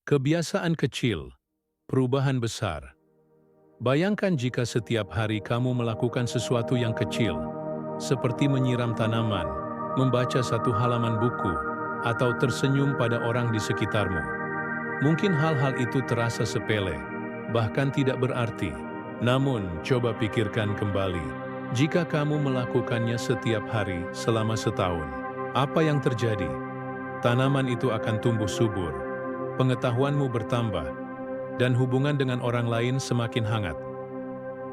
Kebiasaan kecil, perubahan besar. Bayangkan jika setiap hari kamu melakukan sesuatu yang kecil, seperti menyiram tanaman, membaca satu halaman buku, atau tersenyum pada orang di sekitarmu. Mungkin hal-hal itu terasa sepele, bahkan tidak berarti. Namun, coba pikirkan kembali. Jika kamu melakukannya setiap hari selama setahun, apa yang terjadi? Tanaman itu akan tumbuh subur, pengetahuanmu bertambah, dan hubungan dengan orang lain semakin hangat.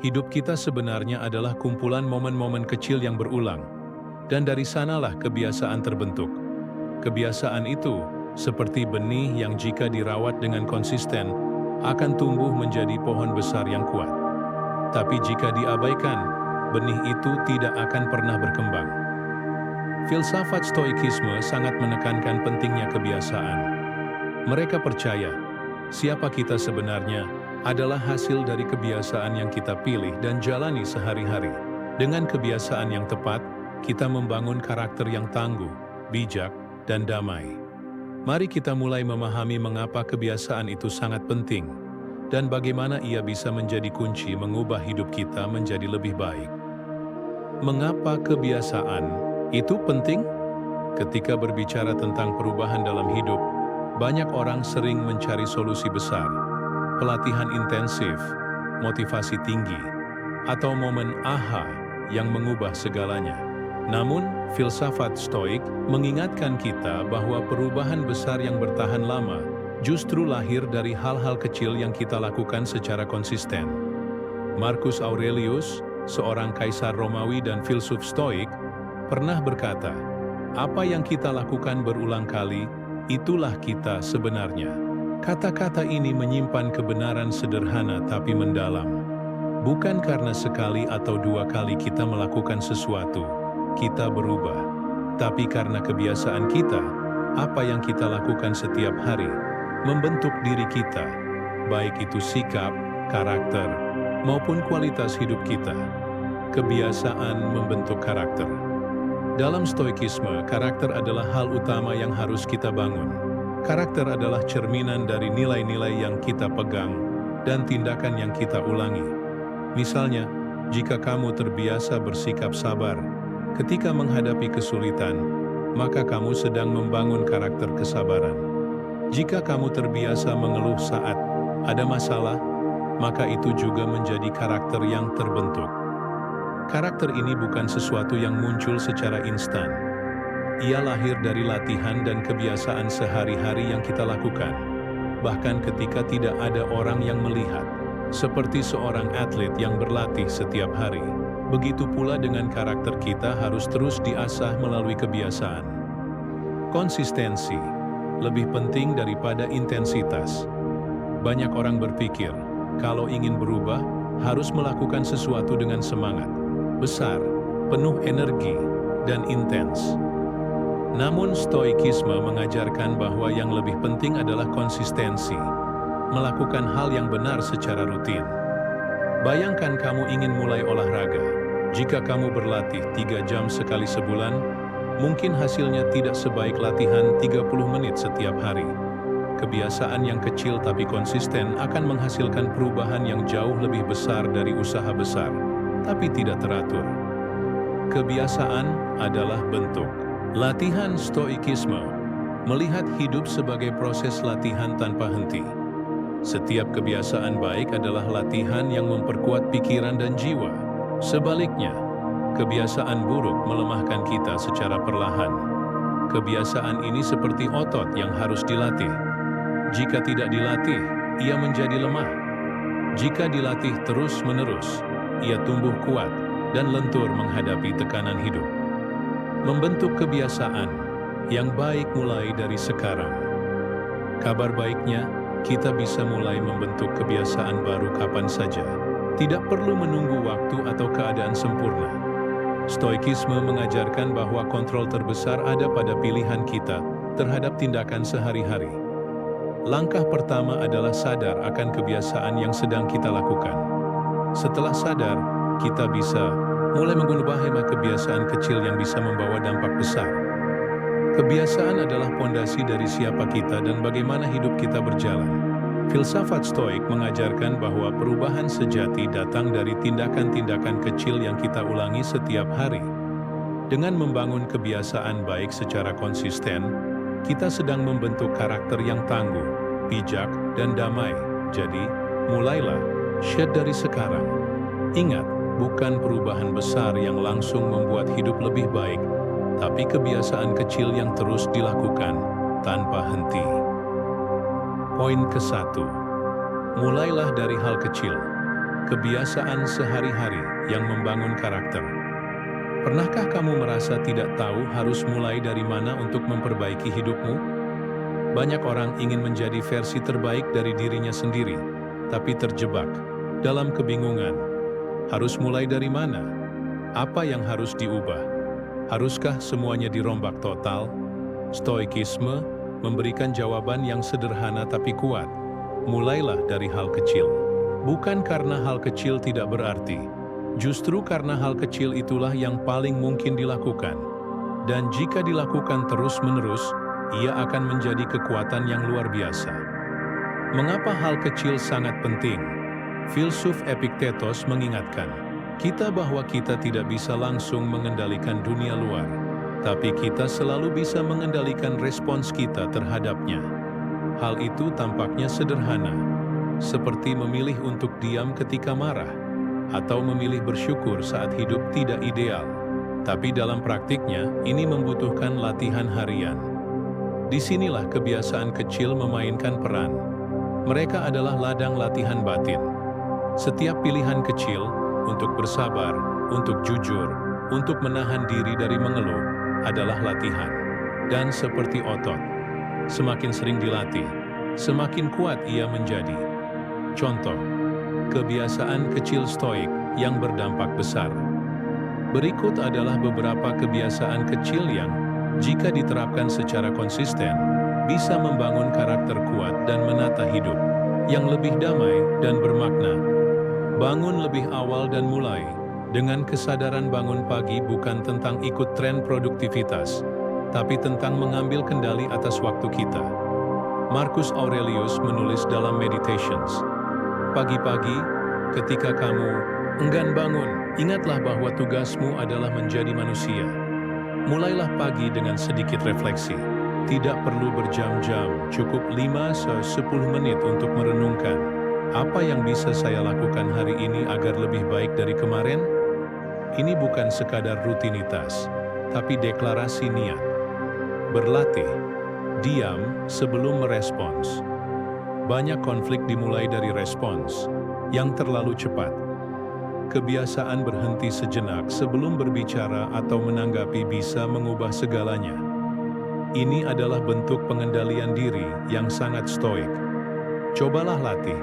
Hidup kita sebenarnya adalah kumpulan momen-momen kecil yang berulang, dan dari sanalah kebiasaan terbentuk. Kebiasaan itu seperti benih yang jika dirawat dengan konsisten, akan tumbuh menjadi pohon besar yang kuat. Tapi jika diabaikan, benih itu tidak akan pernah berkembang. Filsafat Stoikisme sangat menekankan pentingnya kebiasaan. Mereka percaya, siapa kita sebenarnya adalah hasil dari kebiasaan yang kita pilih dan jalani sehari-hari. Dengan kebiasaan yang tepat, kita membangun karakter yang tangguh, bijak, dan damai. Mari kita mulai memahami mengapa kebiasaan itu sangat penting, dan bagaimana ia bisa menjadi kunci mengubah hidup kita menjadi lebih baik. Mengapa kebiasaan itu penting? Ketika berbicara tentang perubahan dalam hidup, banyak orang sering mencari solusi besar, pelatihan intensif, motivasi tinggi, atau momen aha yang mengubah segalanya. Namun, filsafat Stoik mengingatkan kita bahwa perubahan besar yang bertahan lama justru lahir dari hal-hal kecil yang kita lakukan secara konsisten. Marcus Aurelius, seorang kaisar Romawi dan filsuf Stoik, pernah berkata, "Apa yang kita lakukan berulang kali, itulah kita sebenarnya." Kata-kata ini menyimpan kebenaran sederhana tapi mendalam. Bukan karena sekali atau dua kali kita melakukan sesuatu, kita berubah. Tapi karena kebiasaan kita, apa yang kita lakukan setiap hari, membentuk diri kita, baik itu sikap, karakter, maupun kualitas hidup kita. Kebiasaan membentuk karakter. Dalam Stoikisme, karakter adalah hal utama yang harus kita bangun. Karakter adalah cerminan dari nilai-nilai yang kita pegang dan tindakan yang kita ulangi. Misalnya, jika kamu terbiasa bersikap sabar ketika menghadapi kesulitan, maka kamu sedang membangun karakter kesabaran. Jika kamu terbiasa mengeluh saat ada masalah, maka itu juga menjadi karakter yang terbentuk. Karakter ini bukan sesuatu yang muncul secara instan. Ia lahir dari latihan dan kebiasaan sehari-hari yang kita lakukan, bahkan ketika tidak ada orang yang melihat. Seperti seorang atlet yang berlatih setiap hari, begitu pula dengan karakter kita harus terus diasah melalui kebiasaan. Konsistensi lebih penting daripada intensitas. Banyak orang berpikir, kalau ingin berubah, harus melakukan sesuatu dengan semangat besar, penuh energi, dan intens. Namun Stoikisme mengajarkan bahwa yang lebih penting adalah konsistensi, melakukan hal yang benar secara rutin. Bayangkan kamu ingin mulai olahraga. Jika kamu berlatih 3 jam sekali sebulan, mungkin hasilnya tidak sebaik latihan 30 menit setiap hari. Kebiasaan yang kecil tapi konsisten akan menghasilkan perubahan yang jauh lebih besar dari usaha besar, tapi tidak teratur. Kebiasaan adalah bentuk. Latihan Stoikisme melihat hidup sebagai proses latihan tanpa henti. Setiap kebiasaan baik adalah latihan yang memperkuat pikiran dan jiwa. Sebaliknya, kebiasaan buruk melemahkan kita secara perlahan. Kebiasaan ini seperti otot yang harus dilatih. Jika tidak dilatih, ia menjadi lemah. Jika dilatih terus-menerus, ia tumbuh kuat dan lentur menghadapi tekanan hidup. Membentuk kebiasaan yang baik mulai dari sekarang. Kabar baiknya, kita bisa mulai membentuk kebiasaan baru kapan saja. Tidak perlu menunggu waktu atau keadaan sempurna. Stoikisme mengajarkan bahwa kontrol terbesar ada pada pilihan kita terhadap tindakan sehari-hari. Langkah pertama adalah sadar akan kebiasaan yang sedang kita lakukan. Setelah sadar, kita bisa mulai mengubah kebiasaan kecil yang bisa membawa dampak besar. Kebiasaan adalah pondasi dari siapa kita dan bagaimana hidup kita berjalan. Filsafat Stoik mengajarkan bahwa perubahan sejati datang dari tindakan-tindakan kecil yang kita ulangi setiap hari. Dengan membangun kebiasaan baik secara konsisten, kita sedang membentuk karakter yang tangguh, bijak, dan damai. Jadi, mulailah, shed dari sekarang. Ingat, bukan perubahan besar yang langsung membuat hidup lebih baik, tapi kebiasaan kecil yang terus dilakukan tanpa henti. Poin ke-1. Mulailah dari hal kecil, kebiasaan sehari-hari yang membangun karakter. Pernahkah kamu merasa tidak tahu harus mulai dari mana untuk memperbaiki hidupmu? Banyak orang ingin menjadi versi terbaik dari dirinya sendiri, tapi terjebak dalam kebingungan. Harus mulai dari mana? Apa yang harus diubah? Haruskah semuanya dirombak total? Stoikisme memberikan jawaban yang sederhana tapi kuat. Mulailah dari hal kecil. Bukan karena hal kecil tidak berarti, justru karena hal kecil itulah yang paling mungkin dilakukan. Dan jika dilakukan terus-menerus, ia akan menjadi kekuatan yang luar biasa. Mengapa hal kecil sangat penting? Filsuf Epiktetos mengingatkan kita bahwa kita tidak bisa langsung mengendalikan dunia luar, tapi kita selalu bisa mengendalikan respons kita terhadapnya. Hal itu tampaknya sederhana, seperti memilih untuk diam ketika marah, atau memilih bersyukur saat hidup tidak ideal. Tapi dalam praktiknya, ini membutuhkan latihan harian. Disinilah kebiasaan kecil memainkan peran. Mereka adalah ladang latihan batin. Setiap pilihan kecil, untuk bersabar, untuk jujur, untuk menahan diri dari mengeluh, adalah latihan. Dan seperti otot, semakin sering dilatih, semakin kuat ia menjadi. Contoh, kebiasaan kecil stoik yang berdampak besar. Berikut adalah beberapa kebiasaan kecil yang, jika diterapkan secara konsisten, bisa membangun karakter kuat dan menata hidup yang lebih damai dan bermakna. Bangun lebih awal dan mulai. Dengan kesadaran bangun pagi bukan tentang ikut tren produktivitas, tapi tentang mengambil kendali atas waktu kita. Marcus Aurelius menulis dalam Meditations, pagi-pagi, ketika kamu enggan bangun, ingatlah bahwa tugasmu adalah menjadi manusia. Mulailah pagi dengan sedikit refleksi. Tidak perlu berjam-jam, cukup 5-10 menit untuk merenungkan, apa yang bisa saya lakukan hari ini agar lebih baik dari kemarin? Ini bukan sekadar rutinitas, tapi deklarasi niat. Berlatih, diam sebelum merespons. Banyak konflik dimulai dari respons yang terlalu cepat. Kebiasaan berhenti sejenak sebelum berbicara atau menanggapi bisa mengubah segalanya. Ini adalah bentuk pengendalian diri yang sangat stoik. Cobalah latih.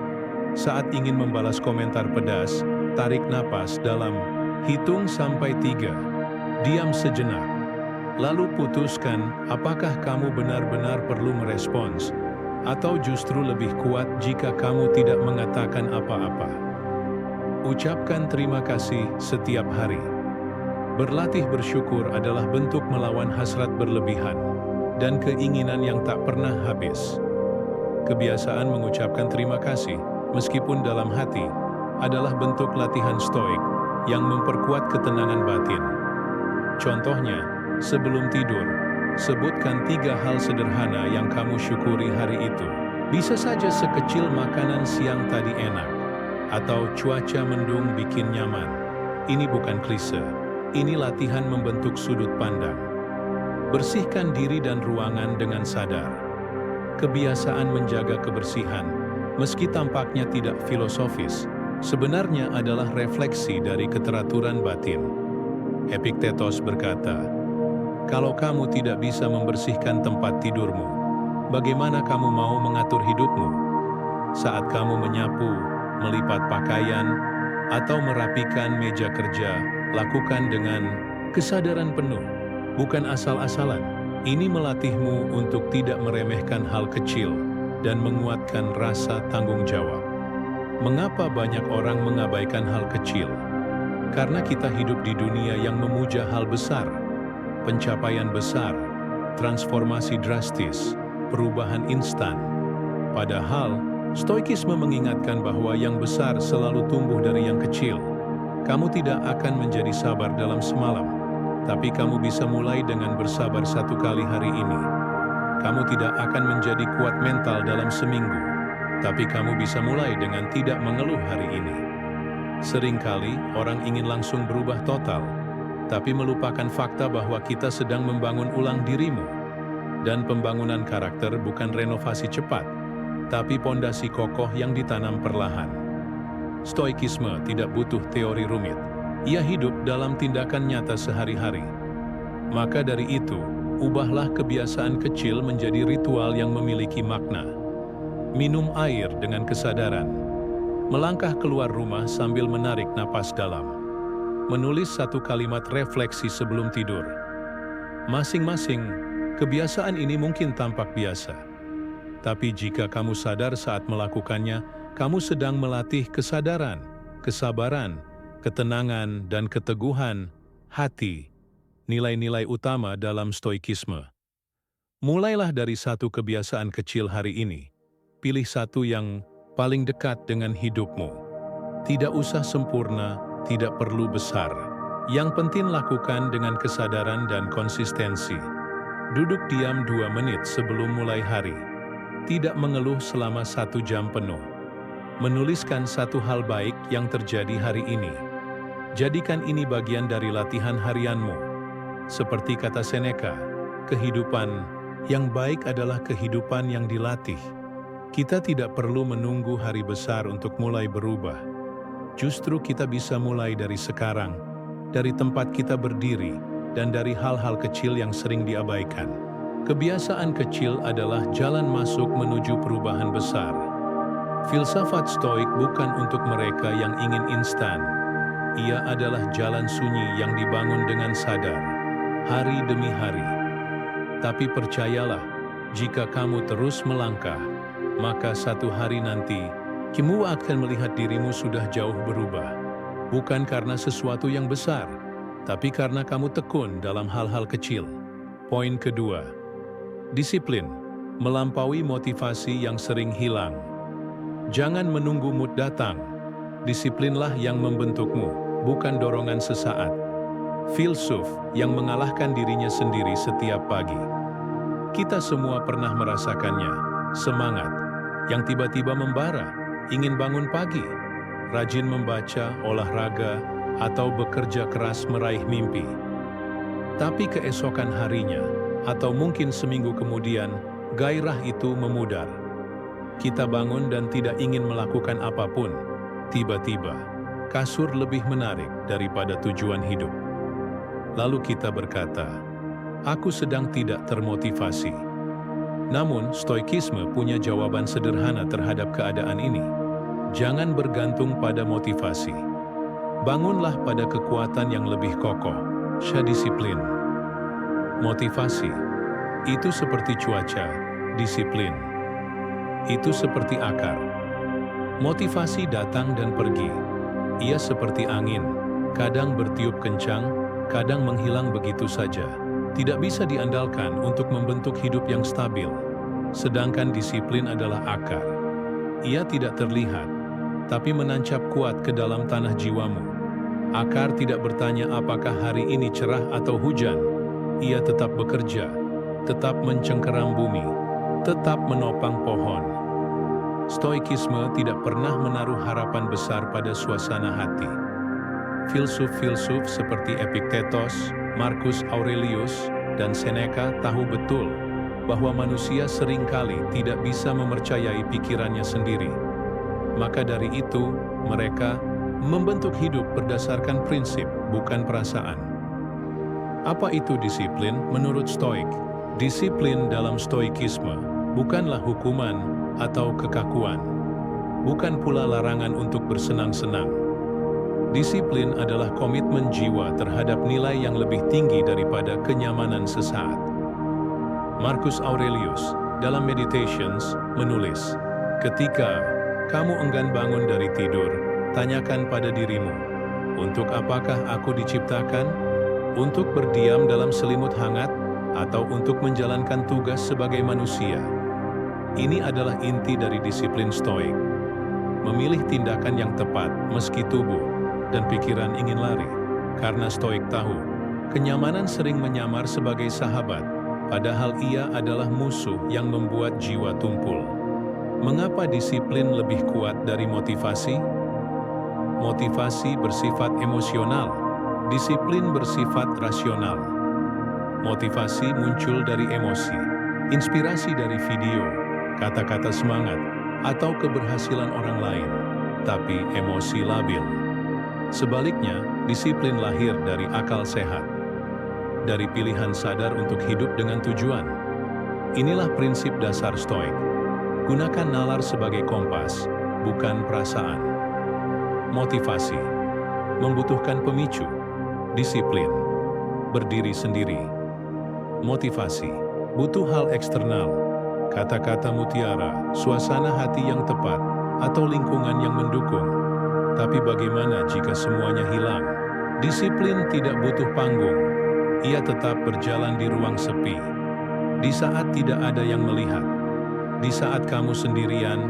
Saat ingin membalas komentar pedas, tarik napas dalam, hitung sampai 3. Diam sejenak. Lalu putuskan apakah kamu benar-benar perlu merespons, atau justru lebih kuat jika kamu tidak mengatakan apa-apa. Ucapkan terima kasih setiap hari. Berlatih bersyukur adalah bentuk melawan hasrat berlebihan dan keinginan yang tak pernah habis. Kebiasaan mengucapkan terima kasih, meskipun dalam hati, adalah bentuk latihan stoik yang memperkuat ketenangan batin. Contohnya, sebelum tidur, sebutkan 3 hal sederhana yang kamu syukuri hari itu. Bisa saja sekecil makanan siang tadi enak, atau cuaca mendung bikin nyaman. Ini bukan klise, ini latihan membentuk sudut pandang. Bersihkan diri dan ruangan dengan sadar. Kebiasaan menjaga kebersihan, meski tampaknya tidak filosofis, sebenarnya adalah refleksi dari keteraturan batin. Epiktetos berkata, kalau kamu tidak bisa membersihkan tempat tidurmu, bagaimana kamu mau mengatur hidupmu? Saat kamu menyapu, melipat pakaian, atau merapikan meja kerja, lakukan dengan kesadaran penuh, bukan asal-asalan. Ini melatihmu untuk tidak meremehkan hal kecil dan menguatkan rasa tanggung jawab. Mengapa banyak orang mengabaikan hal kecil? Karena kita hidup di dunia yang memuja hal besar, pencapaian besar, transformasi drastis, perubahan instan. Padahal, Stoikisme mengingatkan bahwa yang besar selalu tumbuh dari yang kecil. Kamu tidak akan menjadi sabar dalam semalam, tapi kamu bisa mulai dengan bersabar satu kali hari ini. Kamu tidak akan menjadi kuat mental dalam seminggu, tapi kamu bisa mulai dengan tidak mengeluh hari ini. Seringkali orang ingin langsung berubah total, tapi melupakan fakta bahwa kita sedang membangun ulang dirimu. Dan pembangunan karakter bukan renovasi cepat, tapi pondasi kokoh yang ditanam perlahan. Stoikisme tidak butuh teori rumit. Ia hidup dalam tindakan nyata sehari-hari. Maka dari itu, ubahlah kebiasaan kecil menjadi ritual yang memiliki makna. Minum air dengan kesadaran. Melangkah keluar rumah sambil menarik napas dalam. Menulis satu kalimat refleksi sebelum tidur. Masing-masing, kebiasaan ini mungkin tampak biasa. Tapi jika kamu sadar saat melakukannya, kamu sedang melatih kesadaran, kesabaran, ketenangan, dan keteguhan hati, nilai-nilai utama dalam Stoikisme. Mulailah dari satu kebiasaan kecil hari ini. Pilih satu yang paling dekat dengan hidupmu. Tidak usah sempurna, tidak perlu besar. Yang penting lakukan dengan kesadaran dan konsistensi. Duduk diam 2 menit sebelum mulai hari. Tidak mengeluh selama 1 jam penuh. Menuliskan satu hal baik yang terjadi hari ini. Jadikan ini bagian dari latihan harianmu. Seperti kata Seneca, kehidupan yang baik adalah kehidupan yang dilatih. Kita tidak perlu menunggu hari besar untuk mulai berubah. Justru kita bisa mulai dari sekarang, dari tempat kita berdiri, dan dari hal-hal kecil yang sering diabaikan. Kebiasaan kecil adalah jalan masuk menuju perubahan besar. Filsafat Stoik bukan untuk mereka yang ingin instan. Ia adalah jalan sunyi yang dibangun dengan sadar, hari demi hari. Tapi percayalah, jika kamu terus melangkah, maka satu hari nanti, kamu akan melihat dirimu sudah jauh berubah. Bukan karena sesuatu yang besar, tapi karena kamu tekun dalam hal-hal kecil. Poin kedua, disiplin, melampaui motivasi yang sering hilang. Jangan menunggu mood datang. Disiplinlah yang membentukmu, bukan dorongan sesaat. Filsuf yang mengalahkan dirinya sendiri setiap pagi. Kita semua pernah merasakannya, semangat yang tiba-tiba membara, ingin bangun pagi, rajin membaca, olahraga, atau bekerja keras meraih mimpi. Tapi keesokan harinya, atau mungkin seminggu kemudian, gairah itu memudar. Kita bangun dan tidak ingin melakukan apapun. Tiba-tiba, kasur lebih menarik daripada tujuan hidup. Lalu kita berkata, aku sedang tidak termotivasi. Namun, Stoikisme punya jawaban sederhana terhadap keadaan ini. Jangan bergantung pada motivasi. Bangunlah pada kekuatan yang lebih kokoh, disiplin. Motivasi, itu seperti cuaca, disiplin. Itu seperti akar. Motivasi datang dan pergi. Ia seperti angin, kadang bertiup kencang, kadang menghilang begitu saja. Tidak bisa diandalkan untuk membentuk hidup yang stabil. Sedangkan disiplin adalah akar. Ia tidak terlihat, tapi menancap kuat ke dalam tanah jiwamu. Akar tidak bertanya apakah hari ini cerah atau hujan. Ia tetap bekerja, tetap mencengkeram bumi, tetap menopang pohon. Stoikisme tidak pernah menaruh harapan besar pada suasana hati. Filsuf-filsuf seperti Epictetus, Marcus Aurelius, dan Seneca tahu betul bahwa manusia seringkali tidak bisa mempercayai pikirannya sendiri. Maka dari itu, mereka membentuk hidup berdasarkan prinsip, bukan perasaan. Apa itu disiplin menurut Stoik? Disiplin dalam Stoikisme bukanlah hukuman atau kekakuan. Bukan pula larangan untuk bersenang-senang. Disiplin adalah komitmen jiwa terhadap nilai yang lebih tinggi daripada kenyamanan sesaat. Marcus Aurelius dalam Meditations menulis, ketika kamu enggan bangun dari tidur, tanyakan pada dirimu, untuk apakah aku diciptakan? Untuk berdiam dalam selimut hangat atau untuk menjalankan tugas sebagai manusia. Ini adalah inti dari disiplin stoik. Memilih tindakan yang tepat meski tubuh dan pikiran ingin lari. Karena stoik tahu, kenyamanan sering menyamar sebagai sahabat, padahal ia adalah musuh yang membuat jiwa tumpul. Mengapa disiplin lebih kuat dari motivasi? Motivasi bersifat emosional, disiplin bersifat rasional. Motivasi muncul dari emosi, inspirasi dari video, kata-kata semangat, atau keberhasilan orang lain, tapi emosi labil. Sebaliknya, disiplin lahir dari akal sehat, dari pilihan sadar untuk hidup dengan tujuan. Inilah prinsip dasar stoik. Gunakan nalar sebagai kompas, bukan perasaan. Motivasi membutuhkan pemicu, disiplin, berdiri sendiri. Motivasi butuh hal eksternal, kata-kata mutiara, suasana hati yang tepat, atau lingkungan yang mendukung. Tapi bagaimana jika semuanya hilang? Disiplin tidak butuh panggung. Ia tetap berjalan di ruang sepi. Di saat tidak ada yang melihat. Di saat kamu sendirian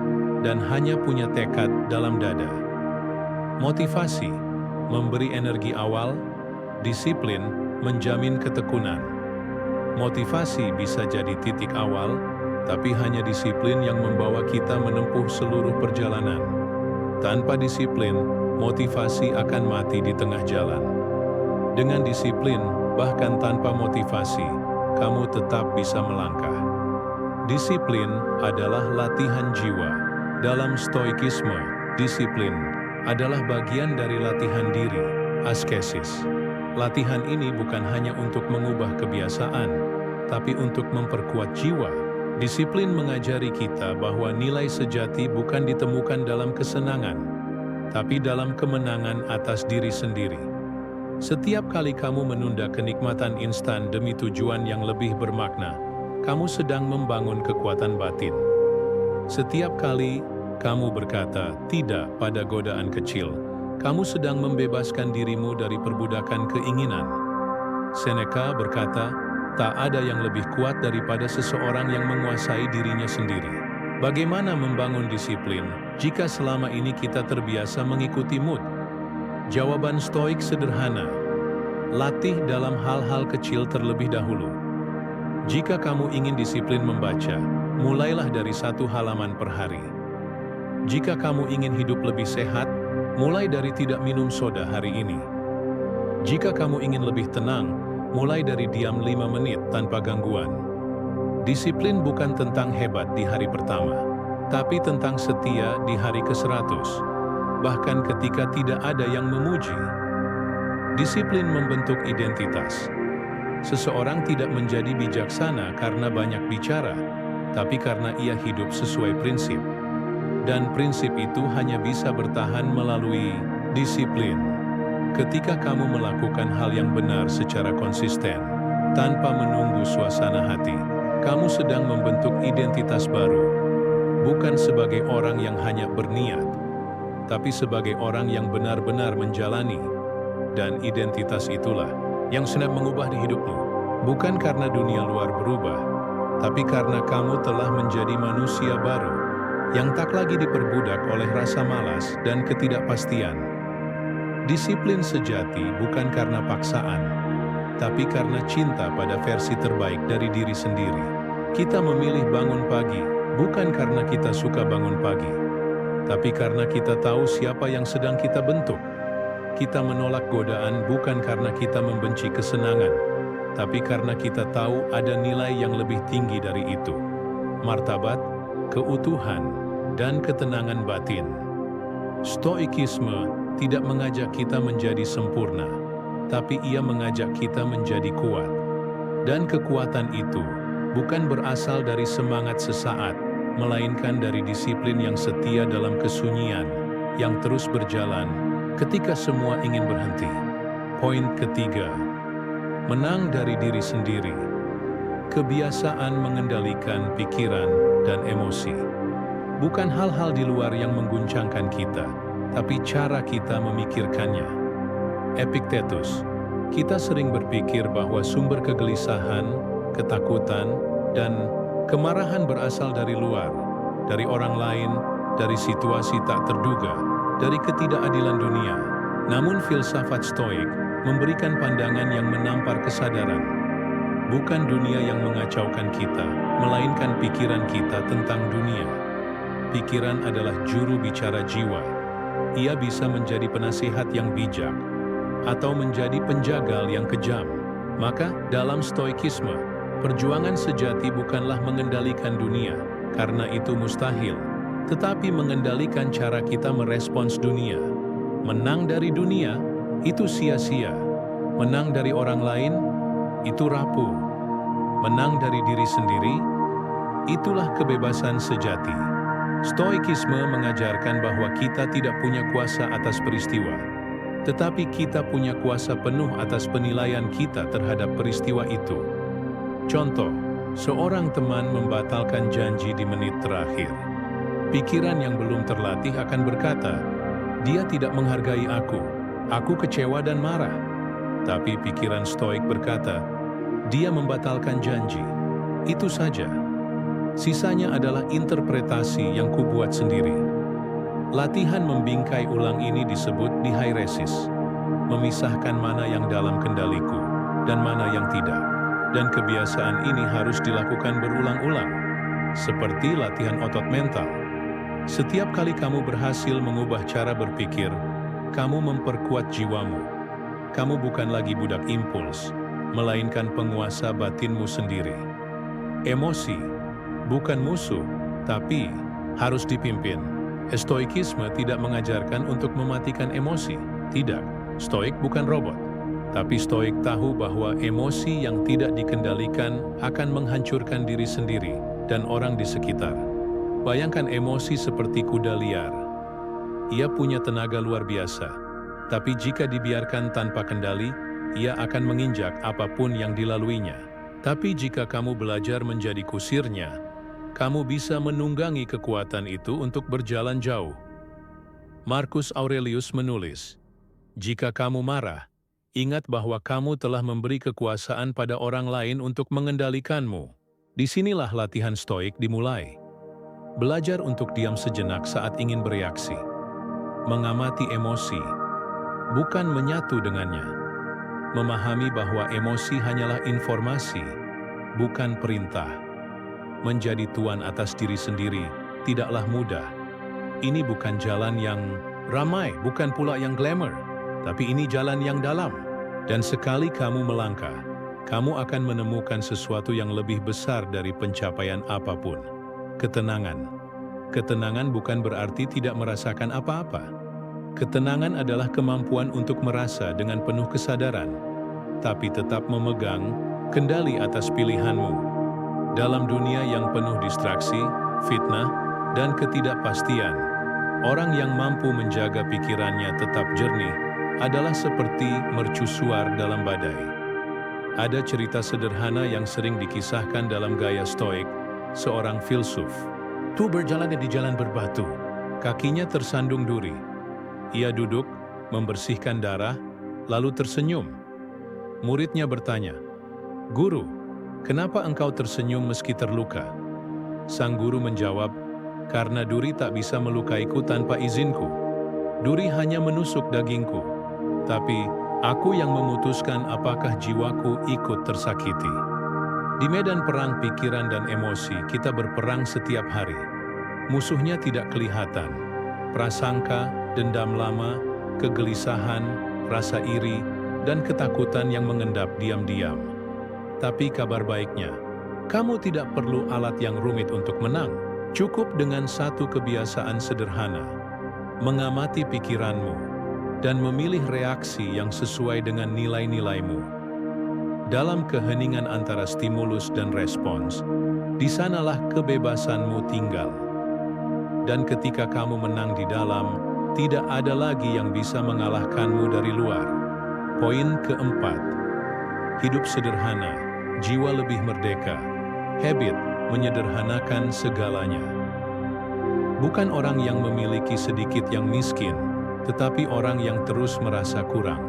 dan hanya punya tekad dalam dada. Motivasi memberi energi awal, disiplin menjamin ketekunan. Motivasi bisa jadi titik awal, tapi hanya disiplin yang membawa kita menempuh seluruh perjalanan. Tanpa disiplin, motivasi akan mati di tengah jalan. Dengan disiplin, bahkan tanpa motivasi, kamu tetap bisa melangkah. Disiplin adalah latihan jiwa. Dalam stoikisme, disiplin adalah bagian dari latihan diri, askesis. Latihan ini bukan hanya untuk mengubah kebiasaan, tapi untuk memperkuat jiwa. Disiplin mengajari kita bahwa nilai sejati bukan ditemukan dalam kesenangan, tapi dalam kemenangan atas diri sendiri. Setiap kali kamu menunda kenikmatan instan demi tujuan yang lebih bermakna, kamu sedang membangun kekuatan batin. Setiap kali kamu berkata tidak pada godaan kecil, kamu sedang membebaskan dirimu dari perbudakan keinginan. Seneca berkata, tak ada yang lebih kuat daripada seseorang yang menguasai dirinya sendiri. Bagaimana membangun disiplin jika selama ini kita terbiasa mengikuti mood? Jawaban stoik sederhana. Latih dalam hal-hal kecil terlebih dahulu. Jika kamu ingin disiplin membaca, mulailah dari 1 halaman per hari. Jika kamu ingin hidup lebih sehat, mulai dari tidak minum soda hari ini. Jika kamu ingin lebih tenang, mulai dari diam 5 menit tanpa gangguan. Disiplin bukan tentang hebat di hari pertama, tapi tentang setia di hari ke-100, bahkan ketika tidak ada yang memuji. Disiplin membentuk identitas. Seseorang tidak menjadi bijaksana karena banyak bicara, tapi karena ia hidup sesuai prinsip. Dan prinsip itu hanya bisa bertahan melalui disiplin. Ketika kamu melakukan hal yang benar secara konsisten, tanpa menunggu suasana hati, kamu sedang membentuk identitas baru. Bukan sebagai orang yang hanya berniat, tapi sebagai orang yang benar-benar menjalani. Dan identitas itulah yang sedang mengubah di hidupmu. Bukan karena dunia luar berubah, tapi karena kamu telah menjadi manusia baru, yang tak lagi diperbudak oleh rasa malas dan ketidakpastian. Disiplin sejati bukan karena paksaan, tapi karena cinta pada versi terbaik dari diri sendiri. Kita memilih bangun pagi, bukan karena kita suka bangun pagi, tapi karena kita tahu siapa yang sedang kita bentuk. Kita menolak godaan bukan karena kita membenci kesenangan, tapi karena kita tahu ada nilai yang lebih tinggi dari itu. Martabat, keutuhan, dan ketenangan batin. Stoikisme tidak mengajak kita menjadi sempurna, tapi ia mengajak kita menjadi kuat. Dan kekuatan itu bukan berasal dari semangat sesaat, melainkan dari disiplin yang setia dalam kesunyian, yang terus berjalan ketika semua ingin berhenti. Poin ketiga, menang dari diri sendiri. Kebiasaan mengendalikan pikiran dan emosi. Bukan hal-hal di luar yang mengguncangkan kita, tapi cara kita memikirkannya. Epictetus, kita sering berpikir bahwa sumber kegelisahan ketakutan, dan kemarahan berasal dari luar, dari orang lain, dari situasi tak terduga, dari ketidakadilan dunia. Namun filsafat Stoik memberikan pandangan yang menampar kesadaran. Bukan dunia yang mengacaukan kita, melainkan pikiran kita tentang dunia. Pikiran adalah juru bicara jiwa. Ia bisa menjadi penasihat yang bijak, atau menjadi penjagal yang kejam. Maka, dalam Stoikisme, perjuangan sejati bukanlah mengendalikan dunia, karena itu mustahil, tetapi mengendalikan cara kita merespons dunia. Menang dari dunia, itu sia-sia. Menang dari orang lain, itu rapuh. Menang dari diri sendiri, itulah kebebasan sejati. Stoikisme mengajarkan bahwa kita tidak punya kuasa atas peristiwa, tetapi kita punya kuasa penuh atas penilaian kita terhadap peristiwa itu. Contoh, seorang teman membatalkan janji di menit terakhir. Pikiran yang belum terlatih akan berkata, "Dia tidak menghargai aku kecewa dan marah." Tapi pikiran Stoik berkata, "Dia membatalkan janji. Itu saja. Sisanya adalah interpretasi yang kubuat sendiri." Latihan membingkai ulang ini disebut dihairesis, memisahkan mana yang dalam kendaliku dan mana yang tidak. Dan kebiasaan ini harus dilakukan berulang-ulang, seperti latihan otot mental. Setiap kali kamu berhasil mengubah cara berpikir, kamu memperkuat jiwamu. Kamu bukan lagi budak impuls, melainkan penguasa batinmu sendiri. Emosi bukan musuh, tapi harus dipimpin. Stoikisme tidak mengajarkan untuk mematikan emosi. Tidak, Stoik bukan robot. Tapi Stoik tahu bahwa emosi yang tidak dikendalikan akan menghancurkan diri sendiri dan orang di sekitar. Bayangkan emosi seperti kuda liar. Ia punya tenaga luar biasa, tapi jika dibiarkan tanpa kendali, ia akan menginjak apapun yang dilaluinya. Tapi jika kamu belajar menjadi kusirnya, kamu bisa menunggangi kekuatan itu untuk berjalan jauh. Marcus Aurelius menulis, "Jika kamu marah, ingat bahwa kamu telah memberi kekuasaan pada orang lain untuk mengendalikanmu." Disinilah latihan Stoik dimulai. Belajar untuk diam sejenak saat ingin bereaksi. Mengamati emosi, bukan menyatu dengannya. Memahami bahwa emosi hanyalah informasi, bukan perintah. Menjadi tuan atas diri sendiri tidaklah mudah. Ini bukan jalan yang ramai, bukan pula yang glamour, tapi ini jalan yang dalam. Dan sekali kamu melangkah, kamu akan menemukan sesuatu yang lebih besar dari pencapaian apapun. Ketenangan. Ketenangan bukan berarti tidak merasakan apa-apa. Ketenangan adalah kemampuan untuk merasa dengan penuh kesadaran, tapi tetap memegang kendali atas pilihanmu. Dalam dunia yang penuh distraksi, fitnah, dan ketidakpastian, orang yang mampu menjaga pikirannya tetap jernih adalah seperti mercusuar dalam badai. Ada cerita sederhana yang sering dikisahkan dalam gaya Stoik, seorang filsuf. Tu berjalan di jalan berbatu, kakinya tersandung duri. Ia duduk, membersihkan darah, lalu tersenyum. Muridnya bertanya, "Guru, kenapa engkau tersenyum meski terluka?" Sang guru menjawab, "Karena duri tak bisa melukaiku tanpa izinku. Duri hanya menusuk dagingku, tapi aku yang memutuskan apakah jiwaku ikut tersakiti." Di medan perang pikiran dan emosi, kita berperang setiap hari. Musuhnya tidak kelihatan. Prasangka, dendam lama, kegelisahan, rasa iri, dan ketakutan yang mengendap diam-diam. Tapi kabar baiknya, kamu tidak perlu alat yang rumit untuk menang. Cukup dengan satu kebiasaan sederhana, mengamati pikiranmu, dan memilih reaksi yang sesuai dengan nilai-nilaimu. Dalam keheningan antara stimulus dan respons, di sanalah kebebasanmu tinggal. Dan ketika kamu menang di dalam, tidak ada lagi yang bisa mengalahkanmu dari luar. Poin keempat, hidup sederhana, jiwa lebih merdeka. Habit menyederhanakan segalanya. Bukan orang yang memiliki sedikit yang miskin, tetapi orang yang terus merasa kurang.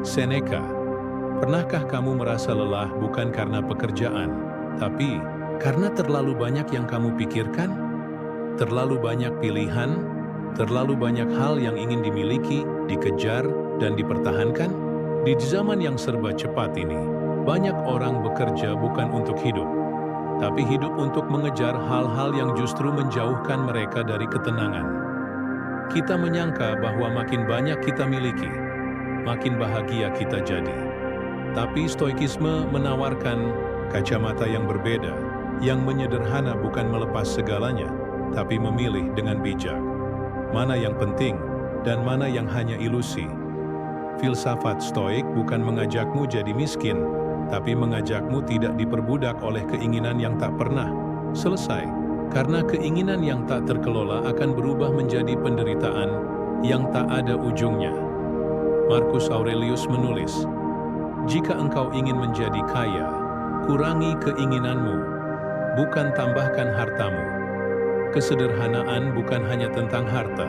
Seneca, Pernahkah kamu merasa lelah bukan karena pekerjaan, tapi karena terlalu banyak yang kamu pikirkan? Terlalu banyak pilihan, terlalu banyak hal yang ingin dimiliki, dikejar, dan dipertahankan? Di zaman yang serba cepat ini, banyak orang bekerja bukan untuk hidup, tapi hidup untuk mengejar hal-hal yang justru menjauhkan mereka dari ketenangan. Kita menyangka bahwa makin banyak kita miliki, makin bahagia kita jadi. Tapi Stoikisme menawarkan kacamata yang berbeda, yang menyederhana bukan melepas segalanya, tapi memilih dengan bijak. Mana yang penting dan mana yang hanya ilusi. Filsafat Stoik bukan mengajakmu jadi miskin, tapi mengajakmu tidak diperbudak oleh keinginan yang tak pernah selesai. Karena keinginan yang tak terkelola akan berubah menjadi penderitaan yang tak ada ujungnya. Marcus Aurelius menulis, "Jika engkau ingin menjadi kaya, kurangi keinginanmu, bukan tambahkan hartamu." Kesederhanaan bukan hanya tentang harta.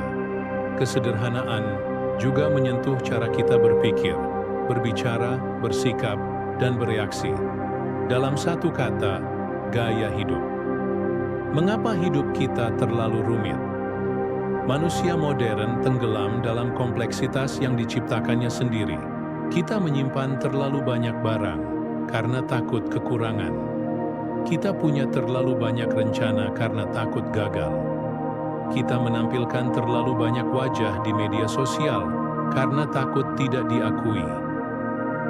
Kesederhanaan juga menyentuh cara kita berpikir, berbicara, bersikap, dan bereaksi. Dalam satu kata, gaya hidup. Mengapa hidup kita terlalu rumit? Manusia modern tenggelam dalam kompleksitas yang diciptakannya sendiri. Kita menyimpan terlalu banyak barang karena takut kekurangan. Kita punya terlalu banyak rencana karena takut gagal. Kita menampilkan terlalu banyak wajah di media sosial karena takut tidak diakui.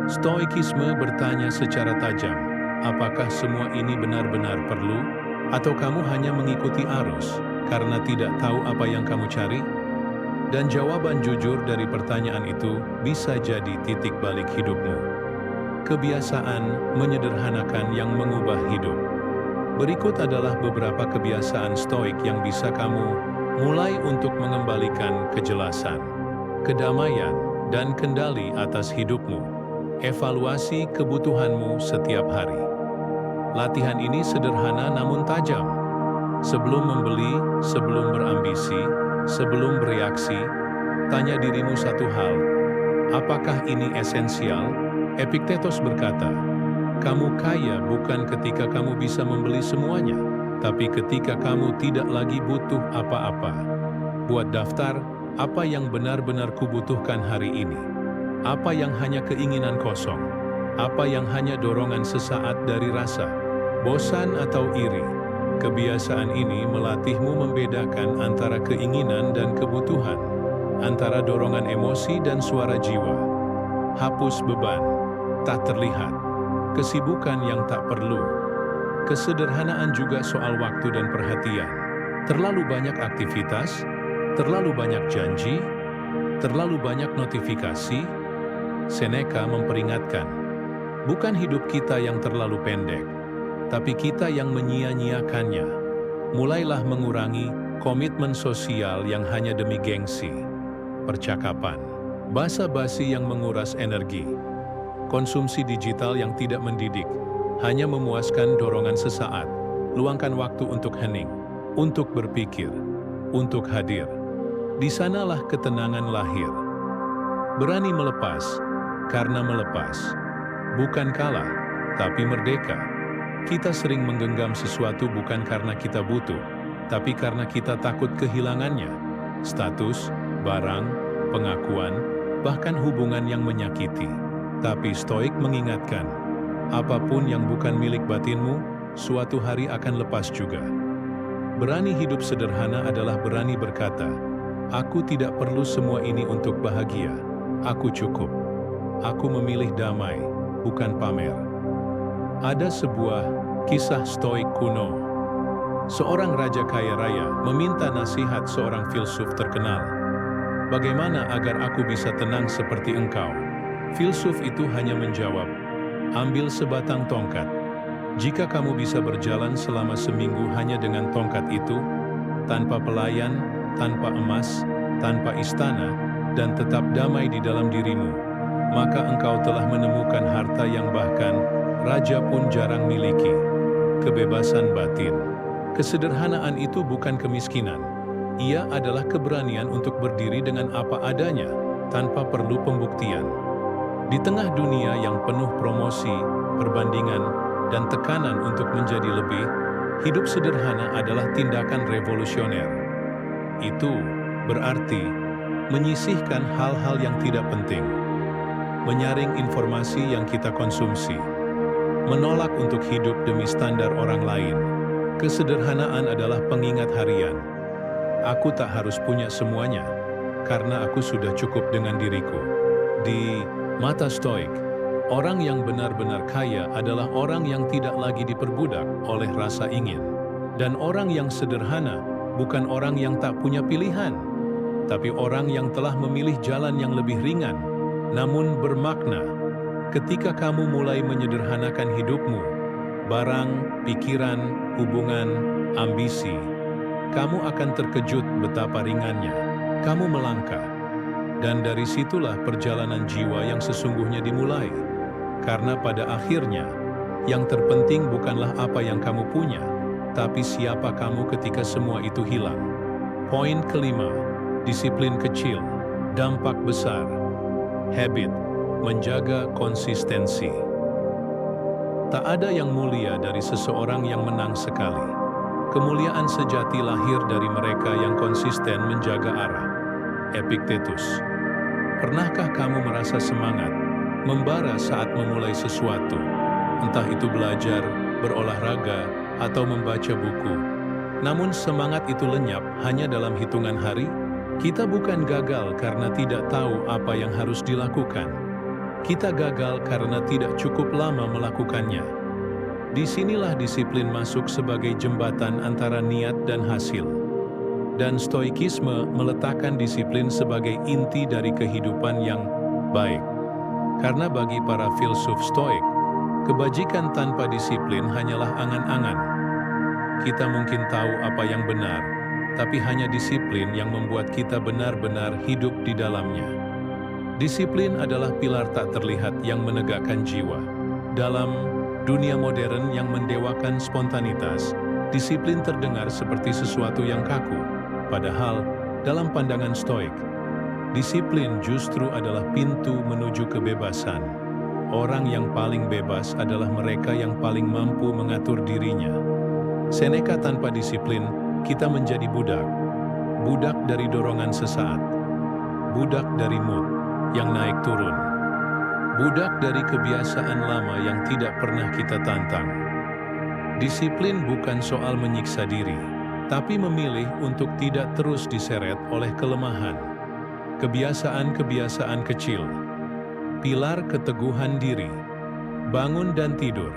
Stoikisme bertanya secara tajam, apakah semua ini benar-benar perlu? Atau kamu hanya mengikuti arus karena tidak tahu apa yang kamu cari? Dan jawaban jujur dari pertanyaan itu bisa jadi titik balik hidupmu. Kebiasaan menyederhanakan yang mengubah hidup. Berikut adalah beberapa kebiasaan stoik yang bisa kamu mulai untuk mengembalikan kejelasan, kedamaian, dan kendali atas hidupmu. Evaluasi kebutuhanmu setiap hari. Latihan ini sederhana namun tajam. Sebelum membeli, sebelum berambisi, sebelum bereaksi, tanya dirimu satu hal. Apakah ini esensial? Epiktetos berkata, kamu kaya bukan ketika kamu bisa membeli semuanya, tapi ketika kamu tidak lagi butuh apa-apa. Buat daftar, apa yang benar-benar kubutuhkan hari ini? Apa yang hanya keinginan kosong? Apa yang hanya dorongan sesaat dari rasa, bosan atau iri? Kebiasaan ini melatihmu membedakan antara keinginan dan kebutuhan, antara dorongan emosi dan suara jiwa. Hapus beban, tak terlihat, kesibukan yang tak perlu. Kesederhanaan juga soal waktu dan perhatian. Terlalu banyak aktivitas, terlalu banyak janji, terlalu banyak notifikasi. Seneca memperingatkan, bukan hidup kita yang terlalu pendek, tapi kita yang menyia-nyiakannya. Mulailah mengurangi komitmen sosial yang hanya demi gengsi, percakapan, basa-basi yang menguras energi, konsumsi digital yang tidak mendidik, hanya memuaskan dorongan sesaat. Luangkan waktu untuk hening, untuk berpikir, untuk hadir. Di sanalah ketenangan lahir. Berani melepas, karena melepas bukan kalah, tapi merdeka. Kita sering menggenggam sesuatu bukan karena kita butuh, tapi karena kita takut kehilangannya. Status, barang, pengakuan, bahkan hubungan yang menyakiti. Tapi Stoik mengingatkan, apapun yang bukan milik batinmu, suatu hari akan lepas juga. Berani hidup sederhana adalah berani berkata, aku tidak perlu semua ini untuk bahagia. Aku cukup. Aku memilih damai, bukan pamer. Ada sebuah kisah stoik kuno. Seorang raja kaya raya meminta nasihat seorang filsuf terkenal. Bagaimana agar aku bisa tenang seperti engkau? Filsuf itu hanya menjawab, ambil sebatang tongkat. Jika kamu bisa berjalan selama seminggu hanya dengan tongkat itu, tanpa pelayan, tanpa emas, tanpa istana, dan tetap damai di dalam dirimu, maka engkau telah menemukan harta yang bahkan raja pun jarang miliki. Kebebasan batin. Kesederhanaan itu bukan kemiskinan. Ia adalah keberanian untuk berdiri dengan apa adanya, tanpa perlu pembuktian. Di tengah dunia yang penuh promosi, perbandingan, dan tekanan untuk menjadi lebih, hidup sederhana adalah tindakan revolusioner. Itu berarti menyisihkan hal-hal yang tidak penting, menyaring informasi yang kita konsumsi, menolak untuk hidup demi standar orang lain. Kesederhanaan adalah pengingat harian. Aku tak harus punya semuanya, karena aku sudah cukup dengan diriku. Di mata Stoik, orang yang benar-benar kaya adalah orang yang tidak lagi diperbudak oleh rasa ingin. Dan orang yang sederhana bukan orang yang tak punya pilihan, tapi orang yang telah memilih jalan yang lebih ringan, namun bermakna. Ketika kamu mulai menyederhanakan hidupmu, barang, pikiran, hubungan, ambisi, kamu akan terkejut betapa ringannya kamu melangkah. Dan dari situlah perjalanan jiwa yang sesungguhnya dimulai. Karena pada akhirnya, yang terpenting bukanlah apa yang kamu punya, tapi siapa kamu ketika semua itu hilang. Poin kelima, disiplin kecil, dampak besar. Habit, menjaga konsistensi. Tak ada yang mulia dari seseorang yang menang sekali. Kemuliaan sejati lahir dari mereka yang konsisten menjaga arah. Epictetus. Pernahkah kamu merasa semangat, membara saat memulai sesuatu, entah itu belajar, berolahraga, atau membaca buku? Namun semangat itu lenyap hanya dalam hitungan hari? Kita bukan gagal karena tidak tahu apa yang harus dilakukan. Kita gagal karena tidak cukup lama melakukannya. Disinilah disiplin masuk sebagai jembatan antara niat dan hasil. Dan Stoikisme meletakkan disiplin sebagai inti dari kehidupan yang baik. Karena bagi para filsuf Stoik, kebajikan tanpa disiplin hanyalah angan-angan. Kita mungkin tahu apa yang benar, tapi hanya disiplin yang membuat kita benar-benar hidup di dalamnya. Disiplin adalah pilar tak terlihat yang menegakkan jiwa. Dalam dunia modern yang mendewakan spontanitas, disiplin terdengar seperti sesuatu yang kaku. Padahal, dalam pandangan Stoik, disiplin justru adalah pintu menuju kebebasan. Orang yang paling bebas adalah mereka yang paling mampu mengatur dirinya. Seneca, tanpa disiplin, kita menjadi budak. Budak dari dorongan sesaat. Budak dari mood yang naik turun. Budak dari kebiasaan lama yang tidak pernah kita tantang. Disiplin bukan soal menyiksa diri, tapi memilih untuk tidak terus diseret oleh kelemahan. Kebiasaan-kebiasaan kecil, pilar keteguhan diri, bangun dan tidur,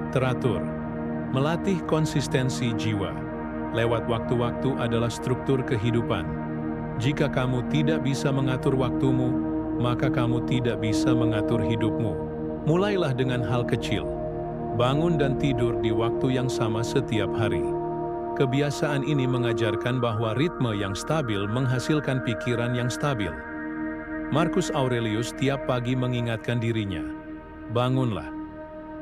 teratur, melatih konsistensi jiwa. Lewat waktu-waktu adalah struktur kehidupan. Jika kamu tidak bisa mengatur waktumu, maka kamu tidak bisa mengatur hidupmu. Mulailah dengan hal kecil. Bangun dan tidur di waktu yang sama setiap hari. Kebiasaan ini mengajarkan bahwa ritme yang stabil menghasilkan pikiran yang stabil. Marcus Aurelius tiap pagi mengingatkan dirinya, bangunlah.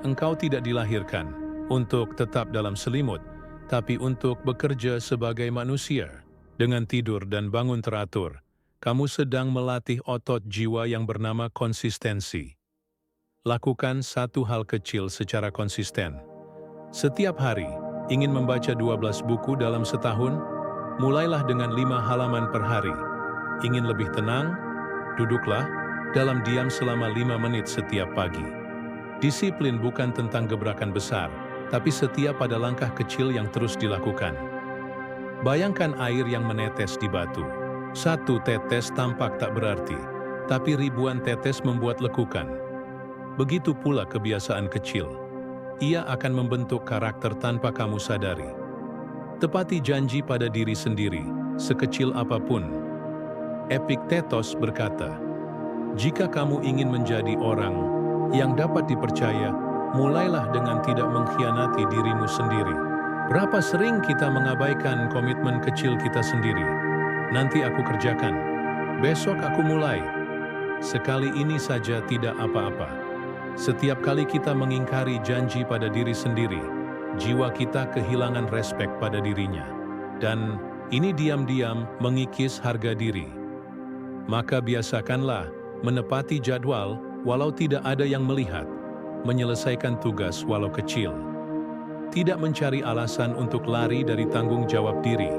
Engkau tidak dilahirkan untuk tetap dalam selimut, tapi untuk bekerja sebagai manusia. Dengan tidur dan bangun teratur, kamu sedang melatih otot jiwa yang bernama konsistensi. Lakukan satu hal kecil secara konsisten. Setiap hari, ingin membaca 12 buku dalam setahun? Mulailah dengan 5 halaman per hari. Ingin lebih tenang? Duduklah dalam diam selama 5 menit setiap pagi. Disiplin bukan tentang gebrakan besar, tapi setia pada langkah kecil yang terus dilakukan. Bayangkan air yang menetes di batu. Satu tetes tampak tak berarti, tapi ribuan tetes membuat lekukan. Begitu pula kebiasaan kecil. Ia akan membentuk karakter tanpa kamu sadari. Tepati janji pada diri sendiri, sekecil apapun. Epictetus berkata, jika kamu ingin menjadi orang yang dapat dipercaya, mulailah dengan tidak mengkhianati dirimu sendiri. Berapa sering kita mengabaikan komitmen kecil kita sendiri? Nanti aku kerjakan. Besok aku mulai. Sekali ini saja tidak apa-apa. Setiap kali kita mengingkari janji pada diri sendiri, jiwa kita kehilangan respek pada dirinya. Dan ini diam-diam mengikis harga diri. Maka biasakanlah menepati jadwal walau tidak ada yang melihat, menyelesaikan tugas walau kecil. Tidak mencari alasan untuk lari dari tanggung jawab diri.